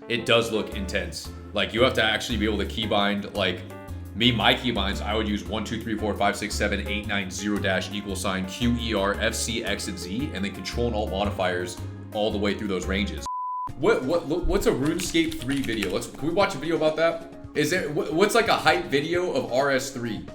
it does look intense. Like, you have to actually be able to keybind, like, my keybinds, I would use 1, 2, 3, 4, 5, 6, 7, 8, 9, 0 dash equal sign, Q, E, R, F, C, X, and Z, and then Control and Alt modifiers all the way through those ranges. What's a RuneScape 3 video? Can we watch a video about that? Is there, what's like a hype video of RS3?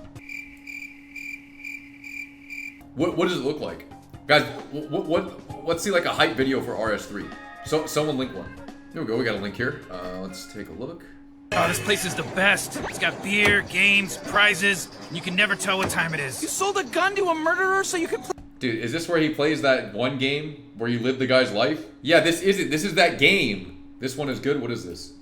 What does it look like? Guys, let's see like a hype video for RS3. So someone link one. There we go, we got a link here. Let's take a look. Oh, this place is the best. It's got beer, games, prizes, and you can never tell what time it is. You sold a gun to a murderer so you can play. Dude, is this where he plays that one game where you live the guy's life? Yeah, this is it. This is that game. This one is good. What is this?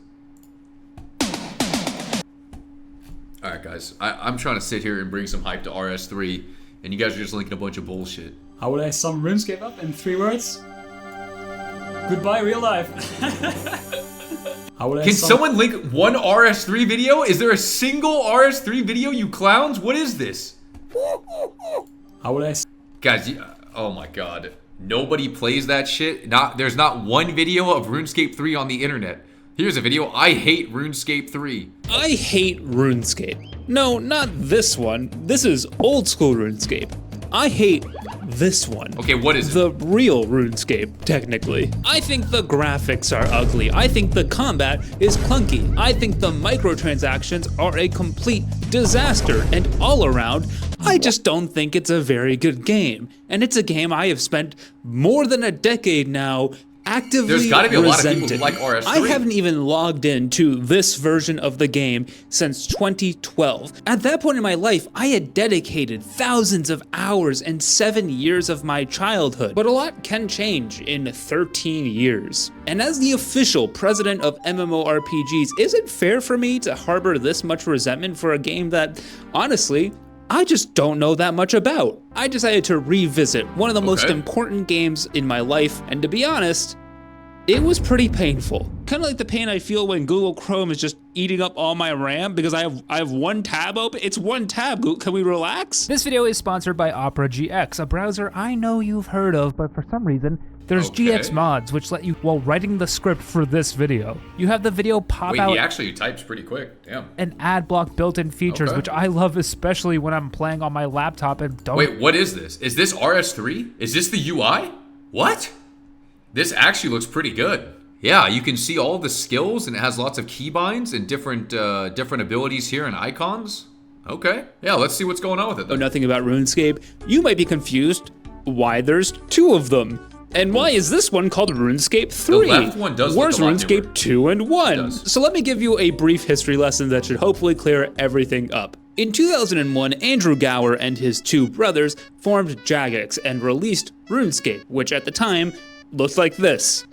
Alright, guys. I'm trying to sit here and bring some hype to RS3, and you guys are just linking a bunch of bullshit. How would I sum RuneScape up in 3 words? Goodbye, real life. How would I Can someone link one RS3 video? Is there a single RS3 video, you clowns? What is this? How would I... Guys, oh my god. Nobody plays that shit. There's not one video of RuneScape 3 on the internet. Here's a video. I hate RuneScape 3. I hate RuneScape. No, not this one. This is old school RuneScape. I hate this one. Okay, what is it? The real RuneScape, technically. I think the graphics are ugly. I think the combat is clunky. I think the microtransactions are a complete disaster. And all around, I just don't think it's a very good game. And it's a game I have spent more than a decade now actively There's gotta be a lot of resenting. people who like RS3. I haven't even logged into this version of the game since 2012. At that point in my life, I had dedicated thousands of hours and 7 years of my childhood. But a lot can change in 13 years. And as the official president of MMORPGs, is it fair for me to harbor this much resentment for a game that, honestly, I just don't know that much about? I decided to revisit one of the most important games in my life, and to be honest, it was pretty painful. Kind of like the pain I feel when Google Chrome is just eating up all my RAM because I have one tab open. It's one tab. Can we relax? This video is sponsored by Opera GX, a browser I know you've heard of, but for some reason, there's GX mods which let you, while writing the script for this video, you have the video pop out. Wait, he actually types pretty quick. Damn. And ad block built-in features, which I love especially when I'm playing on my laptop and don't. Wait, what is this? Is this RS3? Is this the UI? What? This actually looks pretty good. Yeah, you can see all the skills, and it has lots of keybinds and different abilities here and icons. Okay, yeah, let's see what's going on with it then. Know nothing about RuneScape, you might be confused why there's 2 of them. And why is this one called RuneScape 3? The left one does Where's look a lot RuneScape newer. 2 and 1? So let me give you a brief history lesson that should hopefully clear everything up. In 2001, Andrew Gower and his 2 brothers formed Jagex and released RuneScape, which at the time looked like this.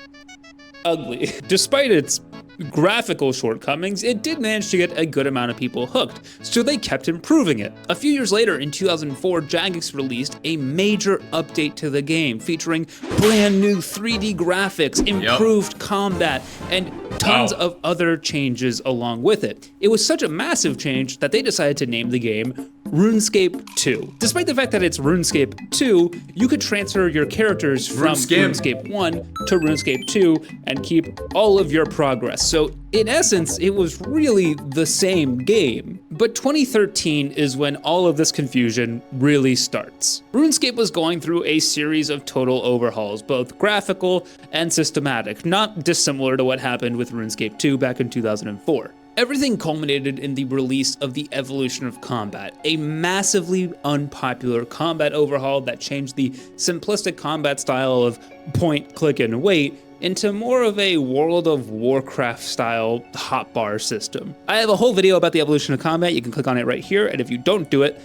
Ugly. Despite its graphical shortcomings, it did manage to get a good amount of people hooked, so they kept improving it. A few years later, in 2004, Jagex released a major update to the game, featuring brand new 3D graphics, improved combat, and tons of other changes along with it. It was such a massive change that they decided to name the game RuneScape 2. Despite the fact that it's RuneScape 2, you could transfer your characters from RuneScape 1 to RuneScape 2 and keep all of your progress. So in essence, it was really the same game. But 2013 is when all of this confusion really starts. RuneScape was going through a series of total overhauls, both graphical and systematic, not dissimilar to what happened with RuneScape 2 back in 2004. Everything culminated in the release of the Evolution of Combat, a massively unpopular combat overhaul that changed the simplistic combat style of point, click, and wait into more of a World of Warcraft style hotbar system. I have a whole video about the Evolution of Combat, you can click on it right here, and if you don't do it,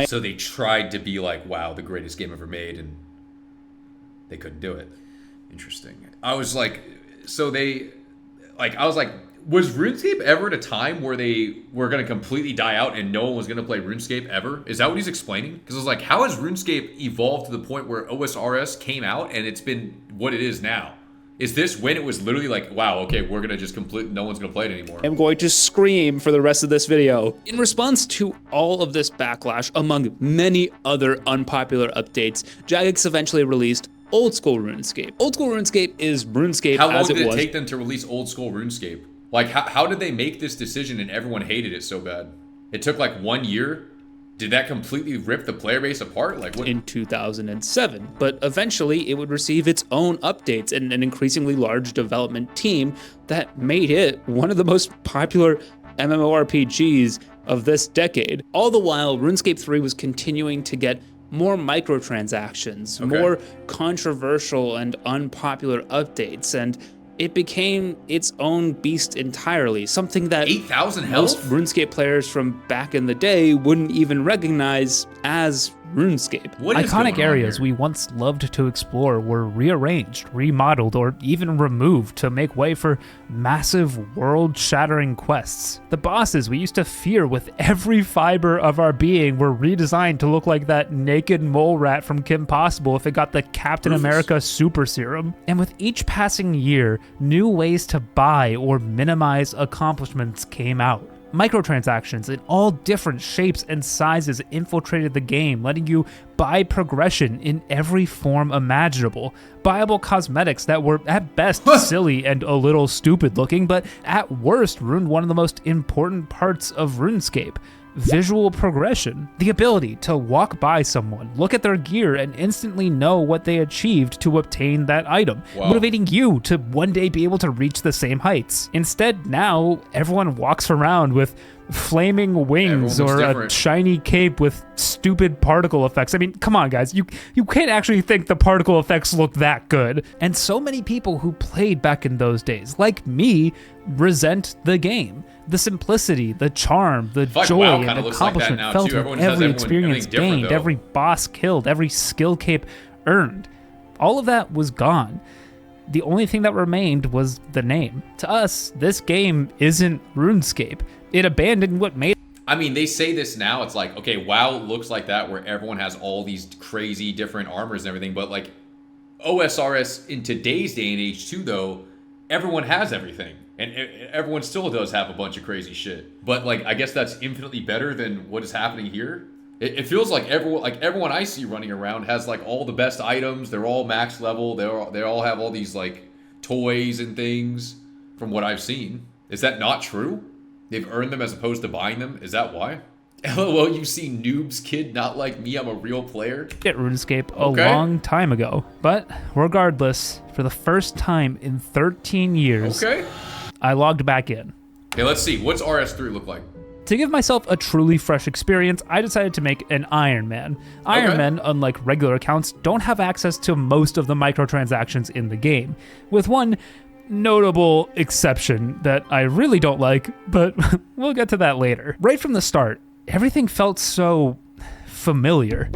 So they tried to be like, wow, the greatest game ever made, and they couldn't do it. Interesting. I was like, was RuneScape ever at a time where they were going to completely die out and no one was going to play RuneScape ever? Is that what he's explaining? Because I was like, how has RuneScape evolved to the point where OSRS came out and it's been what it is now? Is this when it was literally like, wow, okay, we're going to just no one's going to play it anymore? I'm going to scream for the rest of this video. In response to all of this backlash, among many other unpopular updates, Jagex eventually released Old School RuneScape. Old School RuneScape is RuneScape How long as did it it was. take them to release Old School RuneScape? Like, how did they make this decision and everyone hated it so bad? It took like 1 year? Did that completely rip the player base apart? Like what? In 2007, but eventually it would receive its own updates and an increasingly large development team that made it one of the most popular MMORPGs of this decade. All the while, RuneScape 3 was continuing to get more microtransactions, more controversial and unpopular updates, and it became its own beast entirely, something that 8,000 most health? RuneScape players from back in the day wouldn't even recognize as RuneScape. What is Iconic going on areas here? we once loved to explore were rearranged, remodeled, or even removed to make way for massive world-shattering quests. The bosses we used to fear with every fiber of our being were redesigned to look like that naked mole rat from Kim Possible if it got the Captain America super serum. And with each passing year, new ways to buy or minimize accomplishments came out. Microtransactions in all different shapes and sizes infiltrated the game, letting you buy progression in every form imaginable. Buyable cosmetics that were at best silly and a little stupid looking, but at worst ruined one of the most important parts of RuneScape. Visual progression. The ability to walk by someone, look at their gear, and instantly know what they achieved to obtain that item, motivating you to one day be able to reach the same heights. Instead, now, everyone walks around with flaming wings or a shiny cape with stupid particle effects. I mean, come on, guys. You can't actually think the particle effects look that good. And so many people who played back in those days, like me, resent the game. The simplicity, the charm, the joy, and accomplishment felt in every experience gained, every boss killed, every skill cape earned. All of that was gone. The only thing that remained was the name. To us, this game isn't RuneScape. It abandoned what made. I mean, they say this now. It's like, okay, WoW looks like that, where everyone has all these crazy different armors and everything. But like, OSRS in today's day and age too, though, everyone has everything. And everyone still does have a bunch of crazy shit. But like, I guess that's infinitely better than what is happening here. It feels like everyone I see running around has like all the best items. They're all max level. They all have all these like toys and things from what I've seen. Is that not true? They've earned them as opposed to buying them. Is that why? LOL, you see noobs, kid, not like me. I'm a real player. Get RuneScape a long time ago. But regardless, for the first time in 13 years, I logged back in. Okay, let's see. What's RS3 look like? To give myself a truly fresh experience, I decided to make an Iron Man. Iron Men, unlike regular accounts, don't have access to most of the microtransactions in the game, with one notable exception that I really don't like, but we'll get to that later. Right from the start, everything felt so familiar.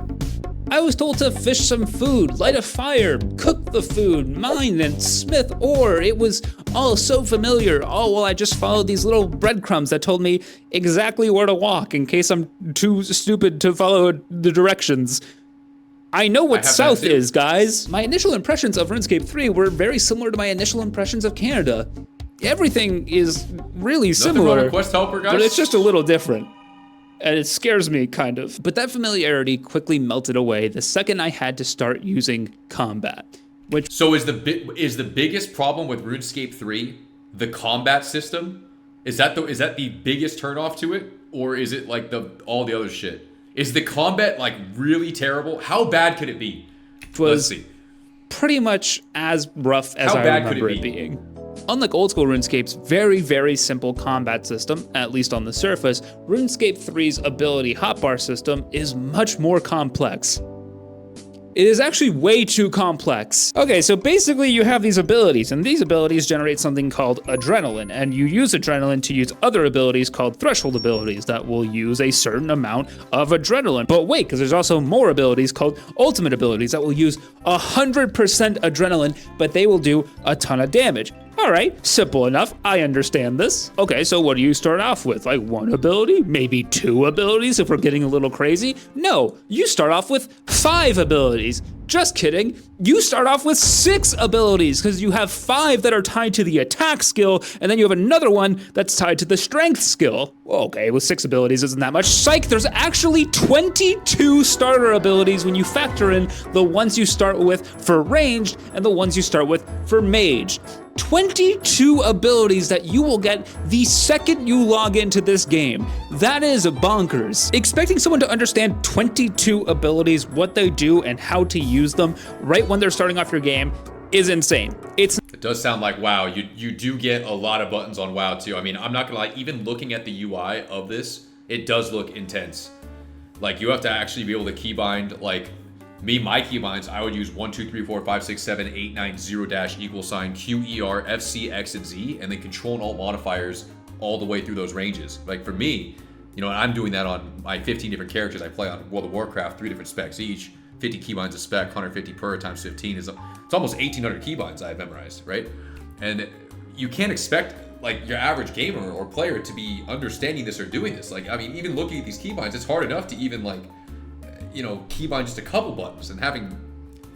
I was told to fish some food, light a fire, cook the food, mine and smith ore. It was all so familiar. Oh, well, I just followed these little breadcrumbs that told me exactly where to walk in case I'm too stupid to follow the directions. I know what south is, guys. My initial impressions of RuneScape 3 were very similar to my initial impressions of Canada. Everything is really similar, Quest Helper, guys? but it's just a little different. And it scares me, kind of. But that familiarity quickly melted away the second I had to start using combat. So is the biggest problem with RuneScape 3 the combat system? Is that the biggest turnoff to it, or is it like all the other shit? Is the combat like really terrible? How bad could it be? Let's see. Pretty much as rough as I remember it being. Unlike old school RuneScape's very, very simple combat system, at least on the surface, RuneScape 3's ability hotbar system is much more complex. It is actually way too complex. Okay, so basically you have these abilities, and these abilities generate something called adrenaline, and you use adrenaline to use other abilities called threshold abilities that will use a certain amount of adrenaline. But wait, because there's also more abilities called ultimate abilities that will use 100% adrenaline, but they will do a ton of damage. All right, simple enough. I understand this. Okay, so what do you start off with? Like 1 ability? Maybe 2 abilities if we're getting a little crazy? No, you start off with 5 abilities. Just kidding. You start off with 6 abilities because you have 5 that are tied to the attack skill, and then you have another one that's tied to the strength skill. Okay, with 6 abilities isn't that much. Psych, there's actually 22 starter abilities when you factor in the ones you start with for ranged and the ones you start with for mage. 22 abilities that you will get the second you log into this game. That is bonkers. Expecting someone to understand 22 abilities, what they do, and how to use them right when they're starting off your game is insane. It does sound like WoW. You do get a lot of buttons on WoW too. I mean, I'm not gonna lie, even looking at the UI of this, it does look intense. Like, you have to actually be able to keybind, like, my keybinds, I would use 1, 2, 3, 4, 5, 6, 7, 8, 9, 0 dash equal sign Q, E, R, F, C, X, and Z, and then control and alt modifiers all the way through those ranges. Like for me, you know, I'm doing that on my 15 different characters I play on World of Warcraft, 3 different specs each, 50 keybinds a spec, 150 per times 15 is, it's almost 1,800 keybinds I've memorized, right? And you can't expect like your average gamer or player to be understanding this or doing this. Like, I mean, even looking at these keybinds, it's hard enough to even like, you know, keybind just a couple buttons, and having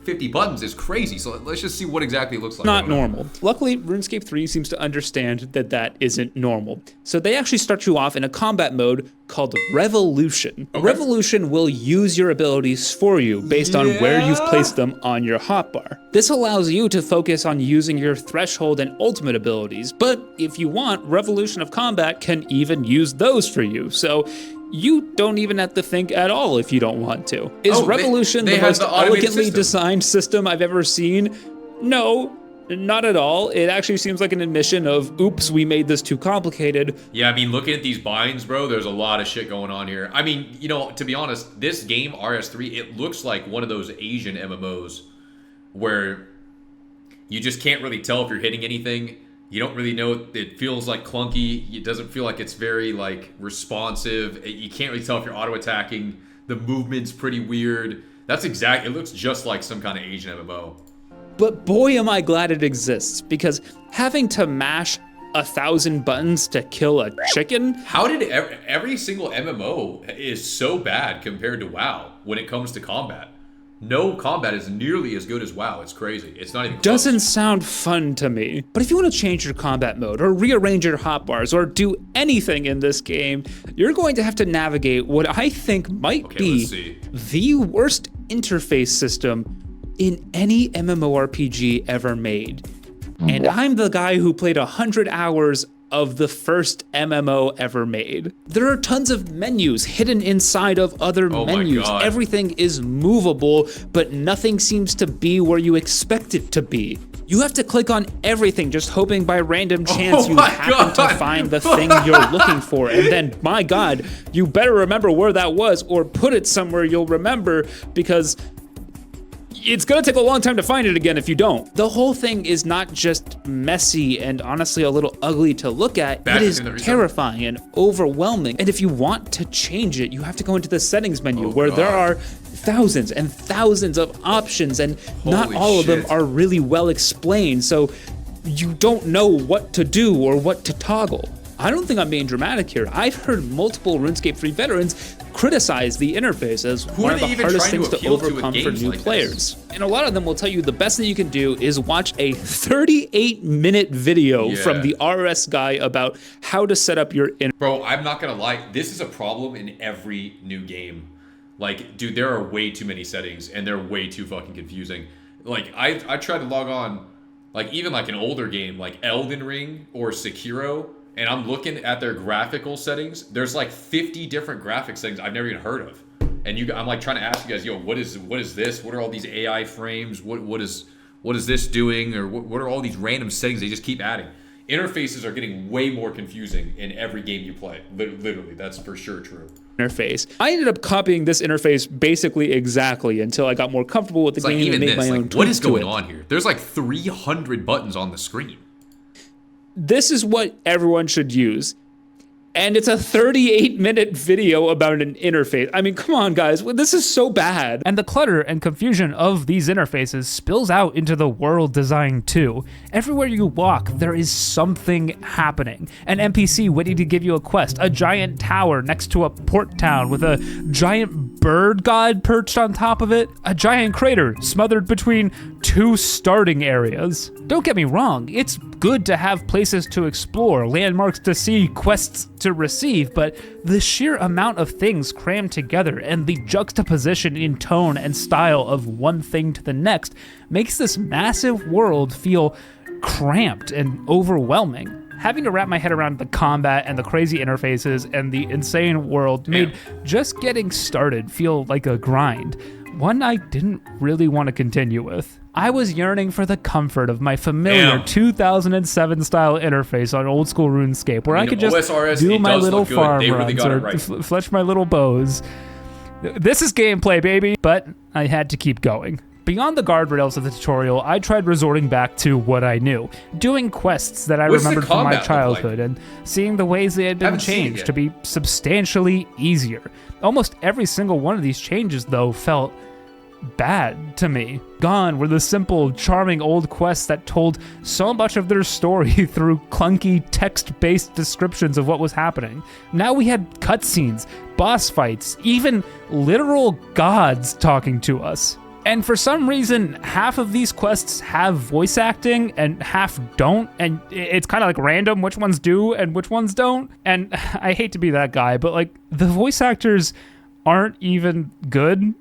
50 buttons is crazy. So let's just see what exactly it looks like. Not normal. Luckily, RuneScape 3 seems to understand that that isn't normal. So they actually start you off in a combat mode called Revolution. Okay. Revolution will use your abilities for you based on where you've placed them on your hotbar. This allows you to focus on using your threshold and ultimate abilities, but if you want, Revolution of Combat can even use those for you. So you don't even have to think at all if you don't want to. Is Revolution the most elegantly designed system I've ever seen? No, not at all. It actually seems like an admission of, oops, we made this too complicated. Yeah, I mean, looking at these binds, bro, there's a lot of shit going on here. I mean, you know, to be honest, this game, RS3, it looks like one of those Asian MMOs where you just can't really tell if you're hitting anything. You don't really know, it feels like clunky. It doesn't feel like it's very like responsive. You can't really tell if you're auto attacking. The movement's pretty weird. It looks just like some kind of Asian MMO. But boy, am I glad it exists, because having to mash 1,000 buttons to kill a chicken? How did every single MMO is so bad compared to WoW when it comes to combat? No combat is nearly as good as WoW. It's crazy. It's not even close. Doesn't sound fun to me. But if you want to change your combat mode or rearrange your hotbars or do anything in this game, you're going to have to navigate what I think might be the worst interface system in any MMORPG ever made. And I'm the guy who played 100 hours of the first MMO ever made. There are tons of menus hidden inside of other menus. Everything is movable, but nothing seems to be where you expect it to be. You have to click on everything, just hoping by random chance you happen to find the thing you're looking for. And then, my God, you better remember where that was, or put it somewhere you'll remember, because it's gonna take a long time to find it again if you don't. The whole thing is not just messy and honestly a little ugly to look at, it is terrifying and overwhelming. And if you want to change it, you have to go into the settings menu where there are thousands and thousands of options, and not all of them are really well explained, so you don't know what to do or what to toggle. I don't think I'm being dramatic here. I've heard multiple RuneScape 3 veterans criticize the interface as one of the hardest things to overcome for new players. And a lot of them will tell you the best thing you can do is watch a 38-minute video from the RS guy about how to set up your interface. Bro, I'm not gonna lie, this is a problem in every new game. Like, dude, there are way too many settings and they're way too fucking confusing. Like, I tried to log on, like, even like an older game like Elden Ring or Sekiro, and I'm looking at their graphical settings. There's like 50 different graphic settings I've never even heard of. And I'm like trying to ask you guys, yo, what is this? What are all these AI frames? What is this doing? Or what are all these random settings they just keep adding? Interfaces are getting way more confusing in every game you play. Literally, that's for sure true. Interface. I ended up copying this interface basically exactly until I got more comfortable with the game and made my own tweaks to it. What is going on here? There's like 300 buttons on the screen. This is what everyone should use. And it's a 38-minute video about an interface. I mean, come on, guys. This is so bad. And the clutter and confusion of these interfaces spills out into the world design too. Everywhere you walk, there is something happening. An NPC waiting to give you a quest, a giant tower next to a port town with a giant bird god perched on top of it, a giant crater smothered between two starting areas. Don't get me wrong, it's good to have places to explore, landmarks to see, quests to receive, but the sheer amount of things crammed together and the juxtaposition in tone and style of one thing to the next makes this massive world feel cramped and overwhelming. Having to wrap my head around the combat and the crazy interfaces and the insane world made just getting started feel like a grind, one I didn't really want to continue with. I was yearning for the comfort of my familiar 2007 style interface on old school RuneScape, where I could just OSRS, do my little farm really runs or fletch my little bows. This is gameplay, baby, but I had to keep going. Beyond the guardrails of the tutorial, I tried resorting back to what I knew, doing quests that I remembered from my childhood and seeing the ways they had been changed to be substantially easier. Almost every single one of these changes, though, felt bad to me. Gone were the simple, charming old quests that told so much of their story through clunky, text-based descriptions of what was happening. Now we had cutscenes, boss fights, even literal gods talking to us. And for some reason, half of these quests have voice acting and half don't, and it's kind of like random which ones do and which ones don't. And I hate to be that guy, but like the voice actors aren't even good.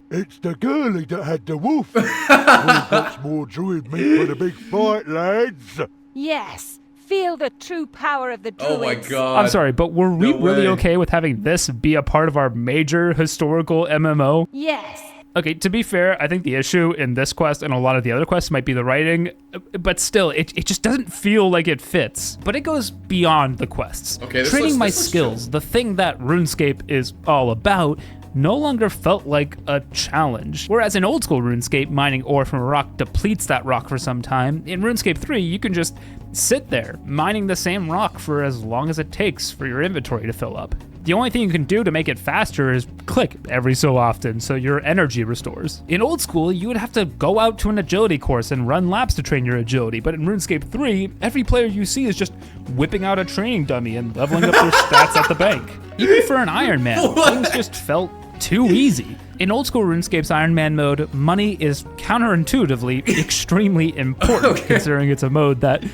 It's the girlie that had the wolf. We've got more druid meat for the big fight, lads. Yes. Feel the true power of the druids. Oh my god. I'm sorry, but were we really okay with having this be a part of our major historical MMO? Yes. Okay, to be fair, I think the issue in this quest and a lot of the other quests might be the writing, but still, it just doesn't feel like it fits. But it goes beyond the quests. Okay, Training my skills, the thing that RuneScape is all about, no longer felt like a challenge. Whereas in old school RuneScape, mining ore from a rock depletes that rock for some time, in RuneScape 3, you can just sit there, mining the same rock for as long as it takes for your inventory to fill up. The only thing you can do to make it faster is click every so often so your energy restores. In old school, you would have to go out to an agility course and run laps to train your agility, but in RuneScape 3, every player you see is just whipping out a training dummy and leveling up their stats at the bank. Even for an Iron Man, things just felt too easy. In old school RuneScape's Iron Man mode, money is counterintuitively extremely important, considering it's a mode that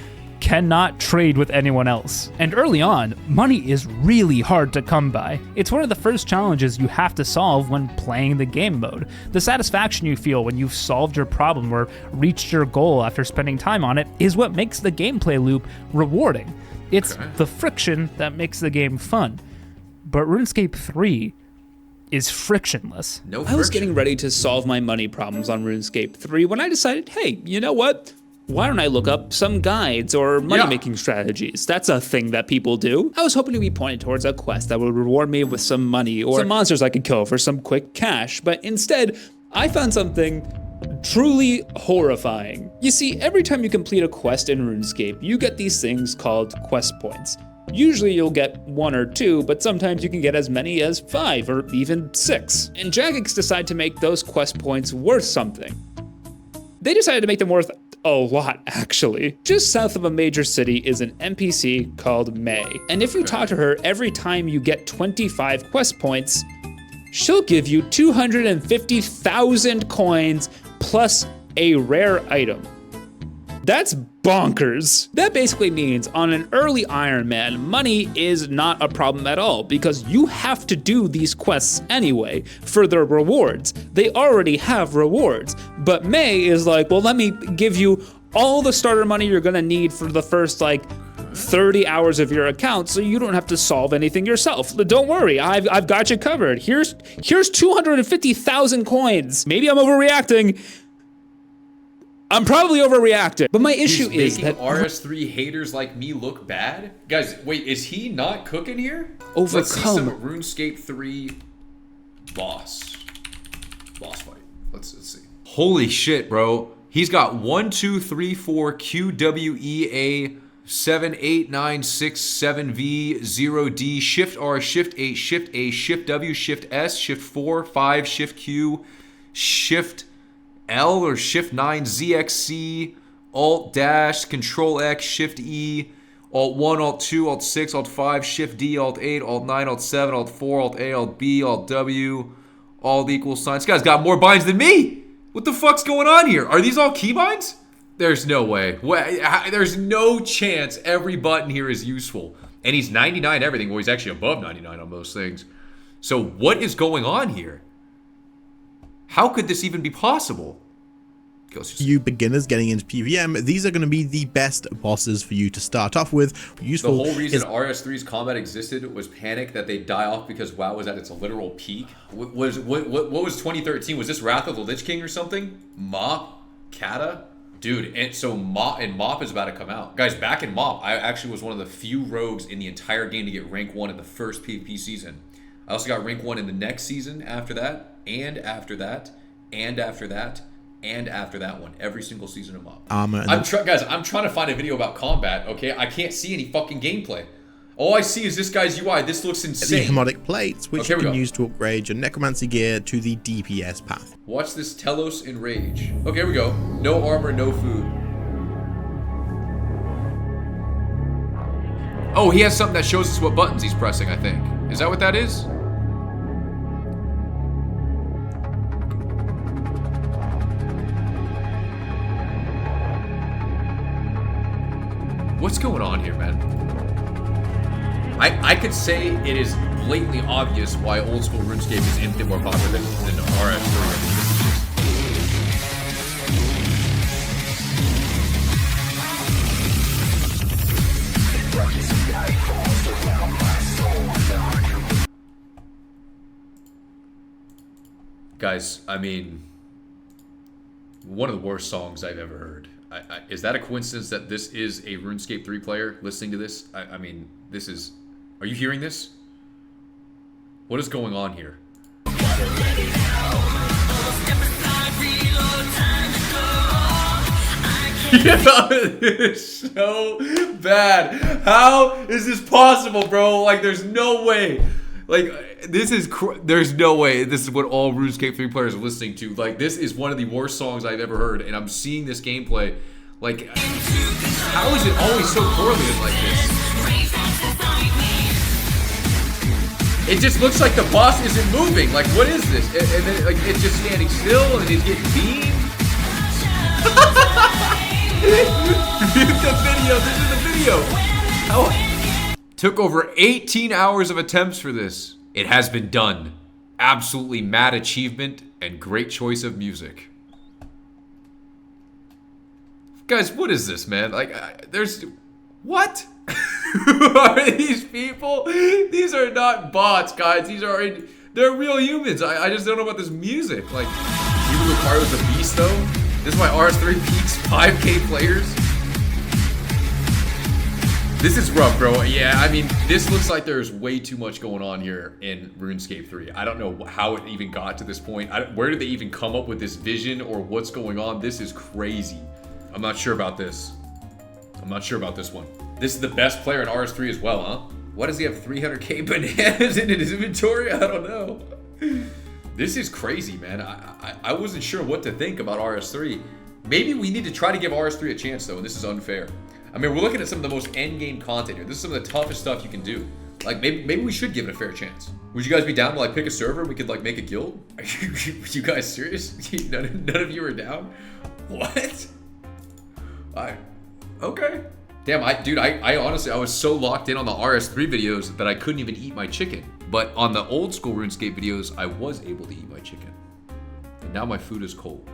cannot trade with anyone else. And early on, money is really hard to come by. It's one of the first challenges you have to solve when playing the game mode. The satisfaction you feel when you've solved your problem or reached your goal after spending time on it is what makes the gameplay loop rewarding. It's the friction that makes the game fun. But RuneScape 3 is frictionless. I was getting ready to solve my money problems on RuneScape 3 when I decided, hey, you know what? Why don't I look up some guides or money-making strategies? That's a thing that people do. I was hoping to be pointed towards a quest that would reward me with some money or some monsters I could kill for some quick cash, but instead, I found something truly horrifying. You see, every time you complete a quest in RuneScape, you get these things called quest points. Usually you'll get 1 or 2, but sometimes you can get as many as 5 or even 6. And Jagex decided to make those quest points worth something. They decided to make them worth a lot, actually. Just south of a major city is an NPC called May. And if you talk to her every time you get 25 quest points, she'll give you 250,000 coins plus a rare item. That's bonkers. That basically means on an early Iron Man, money is not a problem at all because you have to do these quests anyway for their rewards. They already have rewards, but May is like, well, let me give you all the starter money you're gonna need for the first 30 hours of your account so you don't have to solve anything yourself. Don't worry, I've got you covered. Here's 250,000 coins. Maybe I'm overreacting. I'm probably overreacting. But my issue is that RS3 haters like me look bad? Guys, wait, is he not cooking here? Overcome. Let's see some RuneScape 3 boss fight. Let's see. Holy shit, bro. He's got 1, 2, 3, 4 QWEA 78967V 0D, Shift R, Shift 8, Shift A, Shift W, Shift S, Shift 4, 5, Shift Q, Shift L or Shift 9, ZXC, Alt Dash, Control X, Shift E, Alt 1, Alt 2, Alt 6, Alt 5, Shift D, Alt 8, Alt 9, Alt 7, Alt 4, Alt A, Alt B, Alt W, Alt equal sign. This guy's got more binds than me. What the fuck's going on here? Are these all keybinds? There's no way. There's no chance every button here is useful. And he's 99 everything. Well, he's actually above 99 on most things. So what is going on here? How could this even be possible? You beginners getting into PVM, these are going to be the best bosses for you to start off with. Useful. The whole reason RS3's combat existed was panic that they'd die off because WoW was at its literal peak. What was 2013? Was this Wrath of the Lich King or something? Mop? Kata? Dude, and so Mop is about to come out. Guys, back in Mop, I actually was one of the few rogues in the entire game to get rank 1 in the first PvP season. I also got rank 1 in the next season after that, and after that, and after that, and after that one. Every single season of Mop. Guys, I'm trying to find a video about combat, okay? I can't see any fucking gameplay. All I see is this guy's UI. This looks insane. The Hemotic Plates, which you can use to upgrade your Necromancy gear to the DPS path. Watch this Telos Enrage. Okay, here we go. No armor, no food. Oh, he has something that shows us what buttons he's pressing, I think. Is that what that is? What's going on here, man? I could say it is blatantly obvious why old school RuneScape is infinitely more popular than RS3. Guys, I mean, one of the worst songs I've ever heard. Is that a coincidence that this is a RuneScape 3 player listening to this? I mean, this is... Are you hearing this? What is going on here? It's so bad. How is this possible, bro? Like, there's no way. Like, this is... There's no way this is what all RuneScape 3 players are listening to. Like, this is one of the worst songs I've ever heard, and I'm seeing this gameplay. Like, how is it always so correlated like this? It just looks like the boss isn't moving. Like, what is this? And then, like, it's just standing still, and it's getting beamed. The video. This is the video. How? Took over 18 hours of attempts for this. It has been done. Absolutely mad achievement and great choice of music. Guys, what is this, man? Like, there's... What? Who are these people? These are not bots, guys. They're real humans. I just don't know about this music. Like, even Lucario's a beast, though. This is why RS3 peaks 5K players. This is rough, bro. Yeah, I mean, this looks like there's way too much going on here in RuneScape 3. I don't know how it even got to this point. Where did they even come up with this vision or what's going on? This is crazy. I'm not sure about this. I'm not sure about this one. This is the best player in RS3 as well, huh? Why does he have 300k bananas in his inventory? I don't know. This is crazy, man. I wasn't sure what to think about RS3. Maybe we need to try to give RS3 a chance, though, and this is unfair. I mean, we're looking at some of the most end-game content here. This is some of the toughest stuff you can do. Like, maybe we should give it a fair chance. Would you guys be down to, like, pick a server and we could, like, make a guild? Are you guys serious? None of you are down? What? Okay. Damn, dude, I honestly, I was so locked in on the RS3 videos that I couldn't even eat my chicken. But on the old school RuneScape videos, I was able to eat my chicken. And now my food is cold.